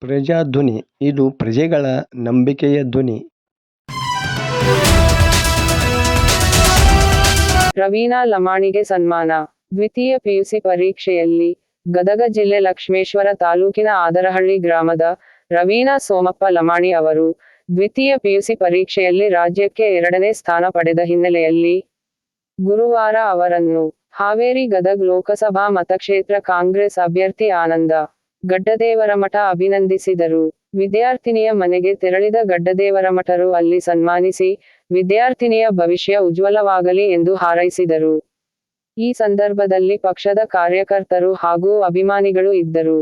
ಪ್ರಜಾಧ್ವನಿ ಇದು ಪ್ರಜೆಗಳ ನಂಬಿಕೆಯ ಧ್ವನಿ. ರವೀನಾ ಲಮಾಣಿಗೆ ಸನ್ಮಾನ. ದ್ವಿತೀಯ ಪಿಯುಸಿ ಪರೀಕ್ಷೆಯಲ್ಲಿ ಗದಗ ಜಿಲ್ಲೆ ಲಕ್ಷ್ಮೇಶ್ವರ ತಾಲೂಕಿನ ಆದರಹಳ್ಳಿ ಗ್ರಾಮದ ರವೀನಾ ಸೋಮಪ್ಪ ಲಮಾಣಿ ಅವರು ದ್ವಿತೀಯ ಪಿಯುಸಿ ಪರೀಕ್ಷೆಯಲ್ಲಿ ರಾಜ್ಯಕ್ಕೆ 2ನೇ ಸ್ಥಾನ ಪಡೆದ ಹಿನ್ನೆಲೆಯಲ್ಲಿ ಗುರುವಾರ ಅವರನ್ನು ಹಾವೇರಿ ಗದಗ ಲೋಕಸಭಾ ಮತಕ್ಷೇತ್ರ ಕಾಂಗ್ರೆಸ್ ಅಭ್ಯರ್ಥಿ ಆನಂದ ಗಡ್ಡದೇವರಮಠ ಅಭಿನಂದಿಸಿದರು. ವಿದ್ಯಾರ್ಥಿನಿಯ ಮನೆಗೆ ತೆರಳಿದ ಗಡ್ಡದೇವರಮಠರು ಅಲ್ಲಿ ಸನ್ಮಾನಿಸಿ ವಿದ್ಯಾರ್ಥಿನಿಯ ಭವಿಷ್ಯ ಉಜ್ವಲವಾಗಲಿ ಎಂದು ಹಾರೈಸಿದರು. ಈ ಸಂದರ್ಭದಲ್ಲಿ ಪಕ್ಷದ ಕಾರ್ಯಕರ್ತರು ಹಾಗೂ ಅಭಿಮಾನಿಗಳು ಇದ್ದರು.